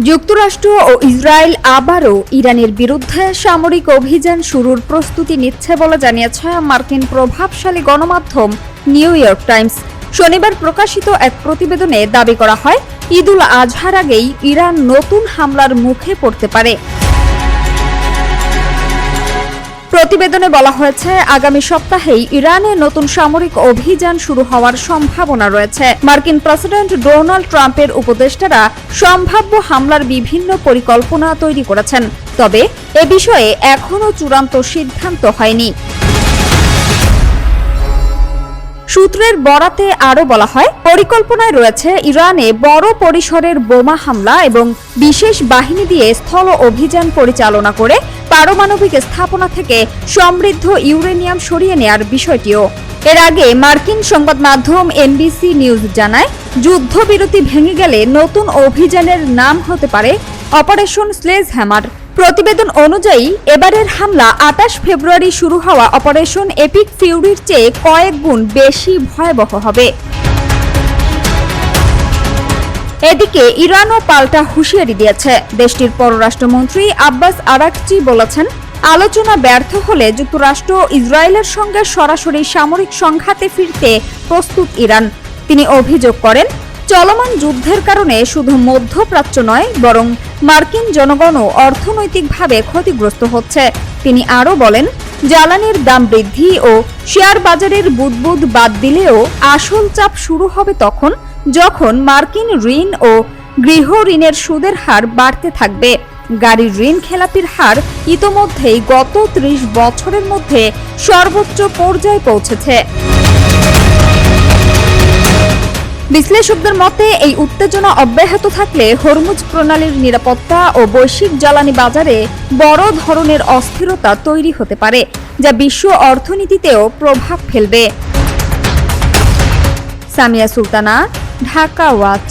যুক্তরাষ্ট্র ও ইসরায়েল আবারও ইরানের বিরুদ্ধে সামরিক অভিযান শুরুর প্রস্তুতি নিচ্ছে বলে জানিয়েছে মার্কিন প্রভাবশালী গণমাধ্যম নিউ ইয়র্ক টাইমস। শনিবার প্রকাশিত এক প্রতিবেদনে দাবি করা হয়, ঈদুল আজহার আগেই ইরান নতুন হামলার মুখে পড়তে পারে। প্রতিবেদনে বলা হয়েছে, আগামী সপ্তাহেই ইরানে নতুন সামরিক অভিযান শুরু হওয়ার সম্ভাবনা রয়েছে। মার্কিন প্রেসিডেন্ট ডোনাল্ড ট্রাম্পের উপদেষ্টারা সম্ভাব্য হামলার বিভিন্ন পরিকল্পনা তৈরি করেছেন, তবে এ বিষয়ে এখনও চূড়ান্ত সিদ্ধান্ত হয়নি। সূত্রের বরাতে আরও বলা হয়, পরিকল্পনায় রয়েছে ইরানে বড় পরিসরের বোমা হামলা এবং বিশেষ বাহিনী দিয়ে স্থল অভিযান পরিচালনা করে পারমাণবিক স্থাপনা থেকে সমৃদ্ধ ইউরেনিয়াম সরিয়ে নেয়ার বিষয়টিও। এর আগে মার্কিন সংবাদ মাধ্যম এনবিসি নিউজ জানায়, যুদ্ধবিরতি ভেঙে গেলে নতুন অভিযানের নাম হতে পারে অপারেশন স্লেজহ্যামার। প্রতিবেদন অনুযায়ী এবারের হামলা ২৮ ফেব্রুয়ারি শুরু হওয়া অপারেশন এপিক ফিউরির চেয়ে কয়েক গুণ বেশি ভয়াবহ হবে। এদিকে ইরানও পাল্টা হুঁশিয়ারি দিয়েছে। দেশটির পররাষ্ট্রমন্ত্রী আব্বাস আরাকচি বলেছেন, আলোচনা ব্যর্থ হলে যুক্তরাষ্ট্র ইসরায়েলের সঙ্গে সরাসরি সামরিক সংঘাতে ফিরতে প্রস্তুত ইরান। তিনি অভিযোগ করেন, চলমান যুদ্ধের কারণে শুধু মধ্যপ্রাচ্য নয়, বরং মার্কিন জনগণও অর্থনৈতিকভাবে ক্ষতিগ্রস্ত হচ্ছে। তিনি আরও বলেন, জ্বালানির দাম বৃদ্ধি ও শেয়ার বাজারের বুদবুদ বাদ দিলেও আসল চাপ শুরু হবে তখন, যখন মার্কিন ঋণ ও গৃহ ঋণের সুদের হার বাড়তে থাকবে। গাড়ির ঋণ খেলাপির হার ইতোমধ্যেই গত ৩০ বছরের মধ্যে সর্বোচ্চ পর্যায়ে পৌঁছেছে। বিশ্লেষকদের মতে, এই উত্তেজনা অব্যাহত থাকলে হরমুজ প্রণালীর নিরাপত্তা ও বৈশ্বিক জ্বালানি বাজারে বড় ধরনের অস্থিরতা তৈরি হতে পারে, যা বিশ্ব অর্থনীতিতেও প্রভাব ফেলবে। সামিয়া সুলতানা, ঢাকা ওয়াচ।